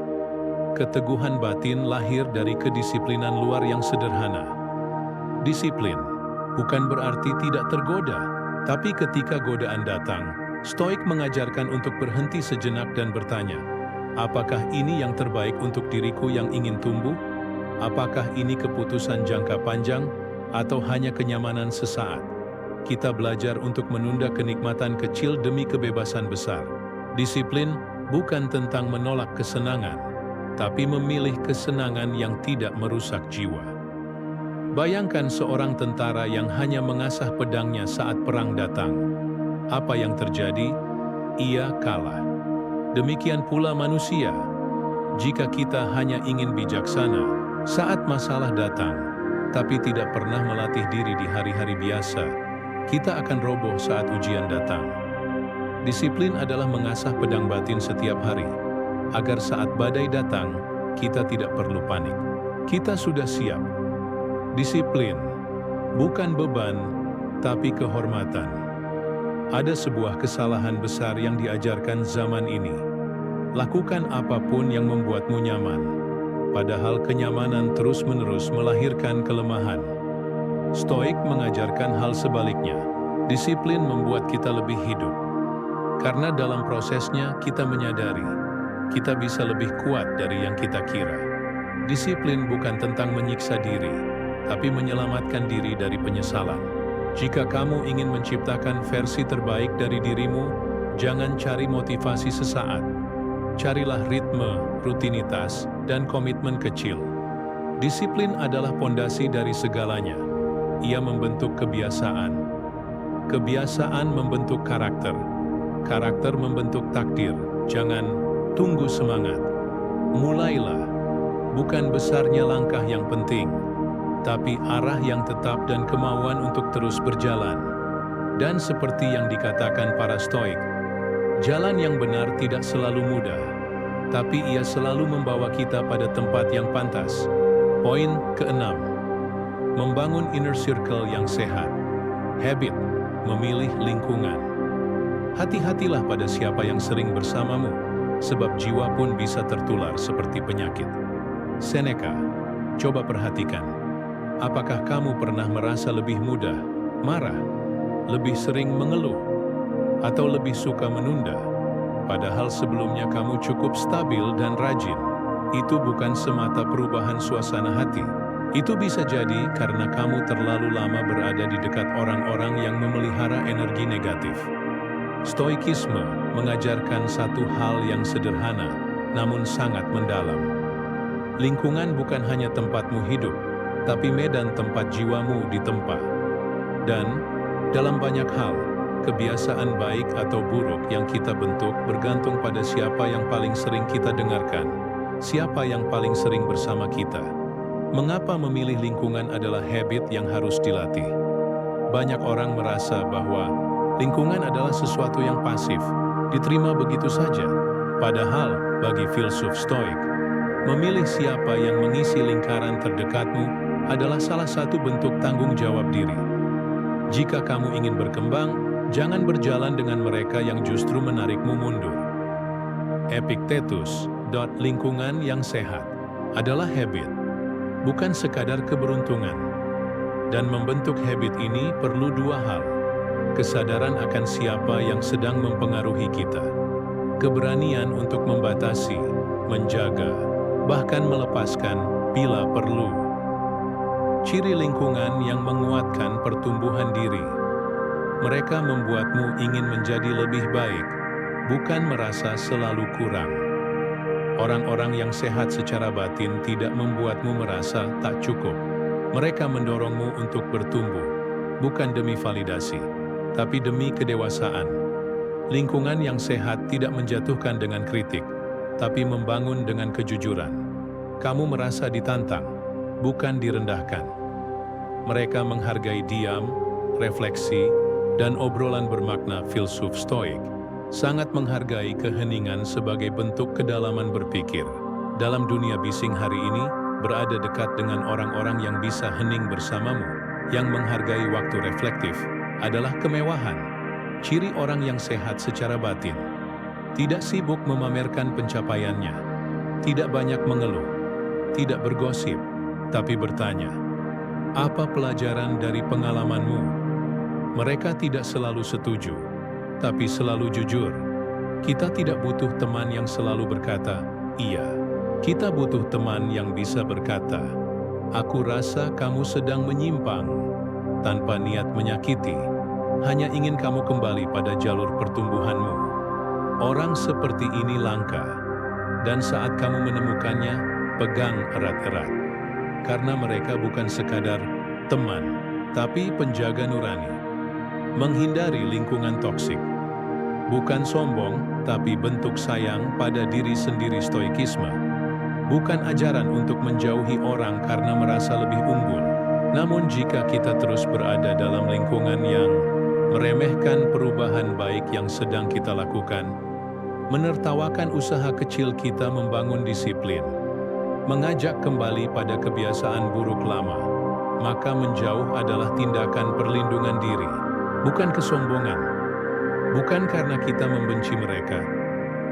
Keteguhan batin lahir dari kedisiplinan luar yang sederhana. Disiplin bukan berarti tidak tergoda, tapi ketika godaan datang, Stoik mengajarkan untuk berhenti sejenak dan bertanya, apakah ini yang terbaik untuk diriku yang ingin tumbuh? Apakah ini keputusan jangka panjang, atau hanya kenyamanan sesaat? Kita belajar untuk menunda kenikmatan kecil demi kebebasan besar. Disiplin bukan tentang menolak kesenangan, tapi memilih kesenangan yang tidak merusak jiwa. Bayangkan seorang tentara yang hanya mengasah pedangnya saat perang datang. Apa yang terjadi? Ia kalah. Demikian pula manusia. Jika kita hanya ingin bijaksana saat masalah datang, tapi tidak pernah melatih diri di hari-hari biasa, kita akan roboh saat ujian datang. Disiplin adalah mengasah pedang batin setiap hari, agar saat badai datang, kita tidak perlu panik. Kita sudah siap. Disiplin bukan beban, tapi kehormatan. Ada sebuah kesalahan besar yang diajarkan zaman ini. Lakukan apapun yang membuatmu nyaman, padahal kenyamanan terus-menerus melahirkan kelemahan. Stoik mengajarkan hal sebaliknya. Disiplin membuat kita lebih hidup. Karena dalam prosesnya kita menyadari, kita bisa lebih kuat dari yang kita kira. Disiplin bukan tentang menyiksa diri, tapi menyelamatkan diri dari penyesalan. Jika kamu ingin menciptakan versi terbaik dari dirimu, jangan cari motivasi sesaat. Carilah ritme, rutinitas, dan komitmen kecil. Disiplin adalah pondasi dari segalanya. Ia membentuk kebiasaan. Kebiasaan membentuk karakter. Karakter membentuk takdir. Jangan tunggu semangat. Mulailah. Bukan besarnya langkah yang penting, tapi arah yang tetap dan kemauan untuk terus berjalan. Dan seperti yang dikatakan para Stoik, jalan yang benar tidak selalu mudah, tapi ia selalu membawa kita pada tempat yang pantas. Poin keenam, membangun inner circle yang sehat. Habit, memilih lingkungan. Hati-hatilah pada siapa yang sering bersamamu, sebab jiwa pun bisa tertular seperti penyakit. Seneca, coba perhatikan. Apakah kamu pernah merasa lebih mudah marah, lebih sering mengeluh, atau lebih suka menunda? Padahal sebelumnya kamu cukup stabil dan rajin. Itu bukan semata perubahan suasana hati. Itu bisa jadi karena kamu terlalu lama berada di dekat orang-orang yang memelihara energi negatif. Stoikisme mengajarkan satu hal yang sederhana, namun sangat mendalam. Lingkungan bukan hanya tempatmu hidup, tapi medan tempat jiwamu ditempa. Dan, dalam banyak hal, kebiasaan baik atau buruk yang kita bentuk bergantung pada siapa yang paling sering kita dengarkan, siapa yang paling sering bersama kita. Mengapa memilih lingkungan adalah habit yang harus dilatih? Banyak orang merasa bahwa lingkungan adalah sesuatu yang pasif, diterima begitu saja. Padahal, bagi filsuf Stoik, memilih siapa yang mengisi lingkaran terdekatmu adalah salah satu bentuk tanggung jawab diri. Jika kamu ingin berkembang, jangan berjalan dengan mereka yang justru menarikmu mundur. Epictetus, lingkungan yang sehat adalah habit, bukan sekadar keberuntungan. Dan membentuk habit ini perlu dua hal. Kesadaran akan siapa yang sedang mempengaruhi kita. Keberanian untuk membatasi, menjaga, bahkan melepaskan bila perlu. Ciri lingkungan yang menguatkan pertumbuhan diri. Mereka membuatmu ingin menjadi lebih baik, bukan merasa selalu kurang. Orang-orang yang sehat secara batin tidak membuatmu merasa tak cukup. Mereka mendorongmu untuk bertumbuh, bukan demi validasi, tapi demi kedewasaan. Lingkungan yang sehat tidak menjatuhkan dengan kritik, tapi membangun dengan kejujuran. Kamu merasa ditantang, bukan direndahkan. Mereka menghargai diam, refleksi, dan obrolan bermakna. Filsuf Stoik sangat menghargai keheningan sebagai bentuk kedalaman berpikir. Dalam dunia bising hari ini, berada dekat dengan orang-orang yang bisa hening bersamamu, yang menghargai waktu reflektif adalah kemewahan, ciri orang yang sehat secara batin. Tidak sibuk memamerkan pencapaiannya, tidak banyak mengeluh, tidak bergosip, tapi bertanya, "Apa pelajaran dari pengalamanmu?" Mereka tidak selalu setuju, tapi selalu jujur. Kita tidak butuh teman yang selalu berkata, "Iya." Kita butuh teman yang bisa berkata, "Aku rasa kamu sedang menyimpang," tanpa niat menyakiti, hanya ingin kamu kembali pada jalur pertumbuhanmu. Orang seperti ini langka, dan saat kamu menemukannya, pegang erat-erat. Karena mereka bukan sekadar teman, tapi penjaga nurani. Menghindari lingkungan toksik. Bukan sombong, tapi bentuk sayang pada diri sendiri. Stoikisme bukan ajaran untuk menjauhi orang karena merasa lebih unggul. Namun jika kita terus berada dalam lingkungan yang meremehkan perubahan baik yang sedang kita lakukan, menertawakan usaha kecil kita membangun disiplin, mengajak kembali pada kebiasaan buruk lama, maka menjauh adalah tindakan perlindungan diri, bukan kesombongan. Bukan karena kita membenci mereka,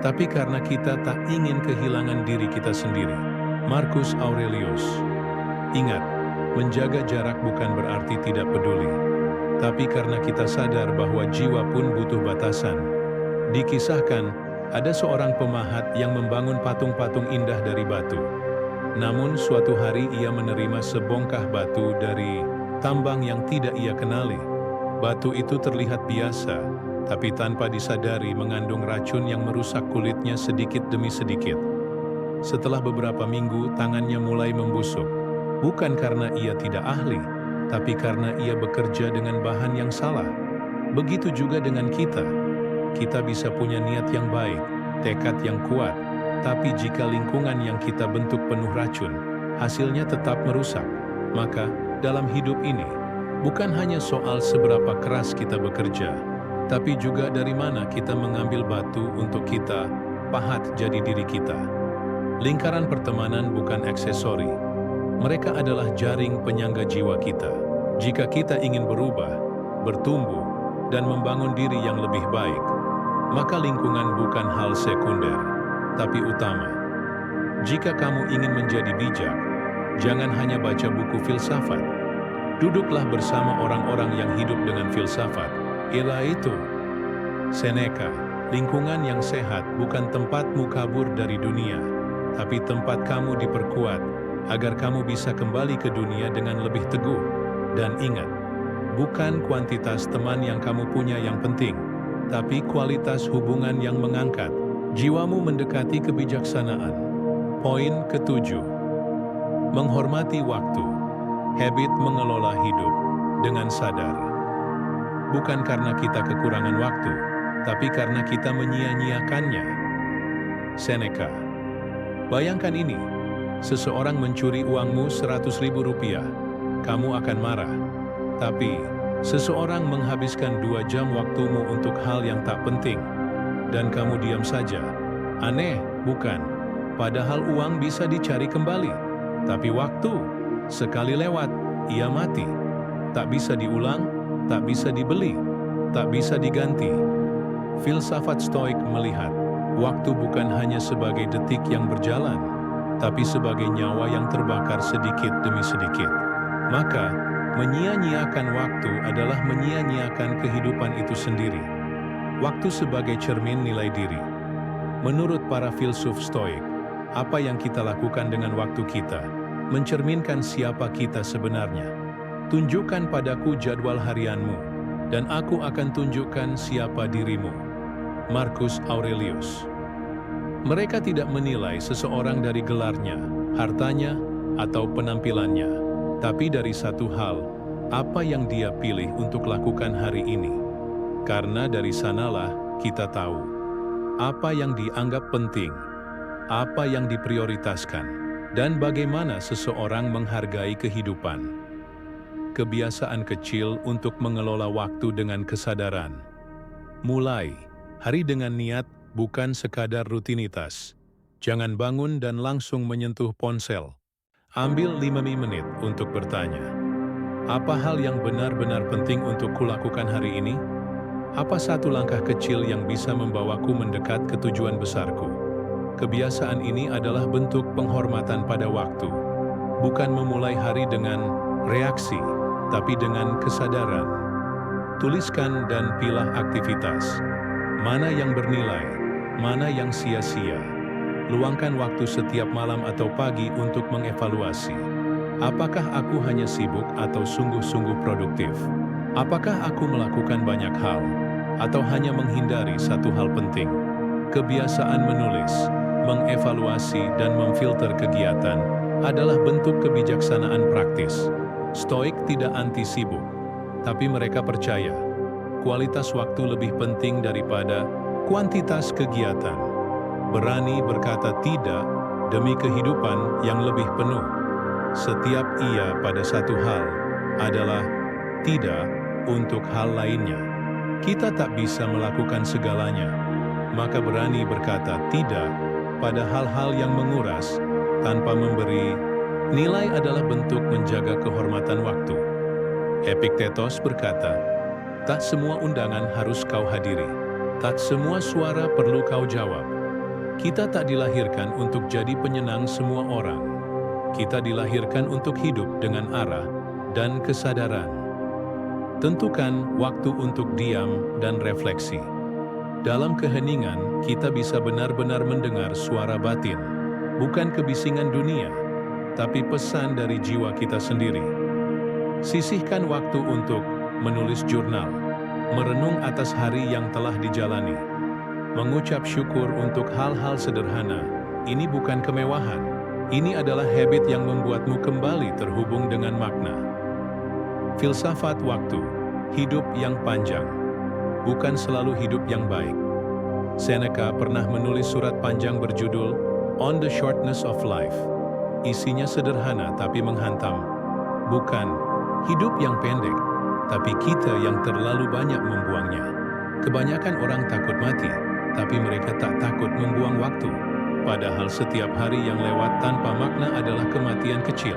tapi karena kita tak ingin kehilangan diri kita sendiri. Marcus Aurelius. Ingat, menjaga jarak bukan berarti tidak peduli, tapi karena kita sadar bahwa jiwa pun butuh batasan. Dikisahkan, ada seorang pemahat yang membangun patung-patung indah dari batu. Namun suatu hari ia menerima sebongkah batu dari tambang yang tidak ia kenali. Batu itu terlihat biasa, tapi tanpa disadari mengandung racun yang merusak kulitnya sedikit demi sedikit. Setelah beberapa minggu, tangannya mulai membusuk. Bukan karena ia tidak ahli, tapi karena ia bekerja dengan bahan yang salah. Begitu juga dengan kita. Kita bisa punya niat yang baik, tekad yang kuat, tapi jika lingkungan yang kita bentuk penuh racun, hasilnya tetap merusak. Maka, dalam hidup ini, bukan hanya soal seberapa keras kita bekerja, tapi juga dari mana kita mengambil batu untuk kita pahat jadi diri kita. Lingkaran pertemanan bukan aksesori. Mereka adalah jaring penyangga jiwa kita. Jika kita ingin berubah, bertumbuh, dan membangun diri yang lebih baik, maka lingkungan bukan hal sekunder, tapi utama. Jika kamu ingin menjadi bijak, jangan hanya baca buku filsafat. Duduklah bersama orang-orang yang hidup dengan filsafat. Ialah itu Seneca. Lingkungan yang sehat bukan tempatmu kabur dari dunia, tapi tempat kamu diperkuat agar kamu bisa kembali ke dunia dengan lebih teguh. Dan ingat, bukan kuantitas teman yang kamu punya yang penting, tapi kualitas hubungan yang mengangkat jiwamu mendekati kebijaksanaan. Poin ketujuh, menghormati waktu. Habit mengelola hidup dengan sadar. Bukan karena kita kekurangan waktu, tapi karena kita menyia-nyiakannya. Seneca. Bayangkan ini, seseorang mencuri uangmu Rp100.000, kamu akan marah. Tapi, seseorang menghabiskan 2 jam waktumu untuk hal yang tak penting, dan kamu diam saja. Aneh, bukan? Padahal uang bisa dicari kembali, tapi waktu, sekali lewat, ia mati. Tak bisa diulang, tak bisa dibeli, tak bisa diganti. Filsafat Stoik melihat, waktu bukan hanya sebagai detik yang berjalan, tapi sebagai nyawa yang terbakar sedikit demi sedikit. Maka, menyia-nyiakan waktu adalah menyia-nyiakan kehidupan itu sendiri. Waktu sebagai cermin nilai diri. Menurut para filsuf Stoik, apa yang kita lakukan dengan waktu kita mencerminkan siapa kita sebenarnya. Tunjukkan padaku jadwal harianmu, dan aku akan tunjukkan siapa dirimu. Marcus Aurelius. Mereka tidak menilai seseorang dari gelarnya, hartanya, atau penampilannya, tapi dari satu hal, apa yang dia pilih untuk lakukan hari ini. Karena dari sanalah kita tahu apa yang dianggap penting, apa yang diprioritaskan, dan bagaimana seseorang menghargai kehidupan. Kebiasaan kecil untuk mengelola waktu dengan kesadaran. Mulai hari dengan niat, bukan sekadar rutinitas. Jangan bangun dan langsung menyentuh ponsel. Ambil 5 menit untuk bertanya, Apa hal yang benar-benar penting untuk kulakukan hari ini? Apa satu langkah kecil yang bisa membawaku mendekat ke tujuan besarku? Kebiasaan ini adalah bentuk penghormatan pada waktu. Bukan memulai hari dengan reaksi, tapi dengan kesadaran. Tuliskan dan pilah aktivitas. Mana yang bernilai, mana yang sia-sia. Luangkan waktu setiap malam atau pagi untuk mengevaluasi. Apakah aku hanya sibuk atau sungguh-sungguh produktif? Apakah aku melakukan banyak hal, atau hanya menghindari satu hal penting? Kebiasaan menulis, mengevaluasi, dan memfilter kegiatan adalah bentuk kebijaksanaan praktis. Stoik tidak anti-sibuk, tapi mereka percaya kualitas waktu lebih penting daripada kuantitas kegiatan. Berani berkata tidak demi kehidupan yang lebih penuh. Setiap iya pada satu hal adalah tidak untuk hal lainnya. Kita tak bisa melakukan segalanya, maka berani berkata tidak pada hal-hal yang menguras tanpa memberi nilai adalah bentuk menjaga kehormatan waktu. Epiktetos berkata, tak semua undangan harus kau hadiri, tak semua suara perlu kau jawab. Kita tak dilahirkan untuk jadi penyenang semua orang. Kita dilahirkan untuk hidup dengan arah dan kesadaran. Tentukan waktu untuk diam dan refleksi. Dalam keheningan, kita bisa benar-benar mendengar suara batin, bukan kebisingan dunia, tapi pesan dari jiwa kita sendiri. Sisihkan waktu untuk menulis jurnal, merenung atas hari yang telah dijalani, mengucap syukur untuk hal-hal sederhana. Ini bukan kemewahan, ini adalah habit yang membuatmu kembali terhubung dengan makna. Filsafat waktu, hidup yang panjang, bukan selalu hidup yang baik. Seneca pernah menulis surat panjang berjudul On the Shortness of Life. Isinya sederhana tapi menghantam. Bukan hidup yang pendek, tapi kita yang terlalu banyak membuangnya. Kebanyakan orang takut mati, tapi mereka tak takut membuang waktu. Padahal setiap hari yang lewat tanpa makna adalah kematian kecil.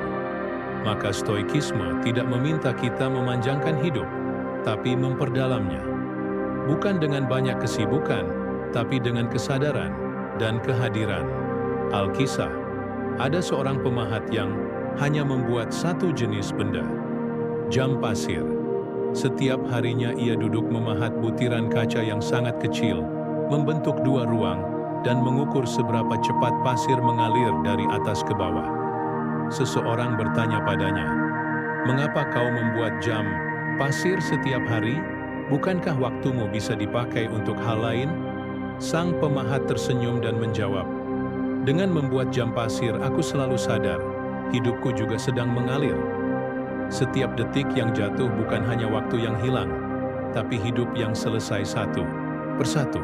Maka stoikisme tidak meminta kita memanjangkan hidup, tapi memperdalamnya. Bukan dengan banyak kesibukan, tapi dengan kesadaran dan kehadiran. Alkisah, ada seorang pemahat yang hanya membuat satu jenis benda, jam pasir. Setiap harinya ia duduk memahat butiran kaca yang sangat kecil, membentuk dua ruang, dan mengukur seberapa cepat pasir mengalir dari atas ke bawah. Seseorang bertanya padanya, "Mengapa kau membuat jam pasir setiap hari? Bukankah waktumu bisa dipakai untuk hal lain?" Sang pemahat tersenyum dan menjawab, "Dengan membuat jam pasir, aku selalu sadar, hidupku juga sedang mengalir. Setiap detik yang jatuh bukan hanya waktu yang hilang, tapi hidup yang selesai satu persatu."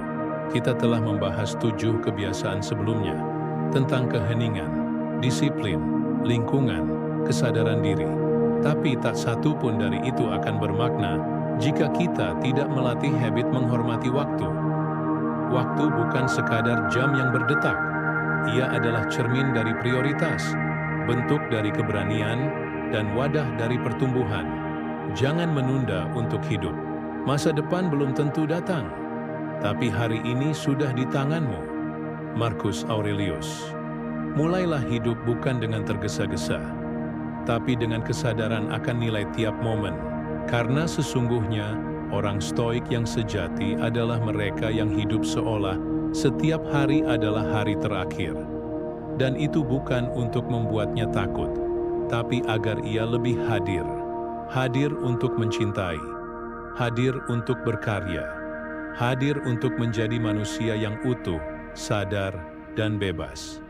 Kita telah membahas 7 kebiasaan sebelumnya, tentang keheningan, disiplin, lingkungan, kesadaran diri. Tapi tak satu pun dari itu akan bermakna jika kita tidak melatih habit menghormati waktu. Waktu bukan sekadar jam yang berdetak. Ia adalah cermin dari prioritas, bentuk dari keberanian, dan wadah dari pertumbuhan. Jangan menunda untuk hidup. Masa depan belum tentu datang, tapi hari ini sudah di tanganmu. Marcus Aurelius. Mulailah hidup bukan dengan tergesa-gesa, tapi dengan kesadaran akan nilai tiap momen. Karena sesungguhnya, orang stoik yang sejati adalah mereka yang hidup seolah setiap hari adalah hari terakhir. Dan itu bukan untuk membuatnya takut, tapi agar ia lebih hadir. Hadir untuk mencintai, hadir untuk berkarya, hadir untuk menjadi manusia yang utuh, sadar, dan bebas.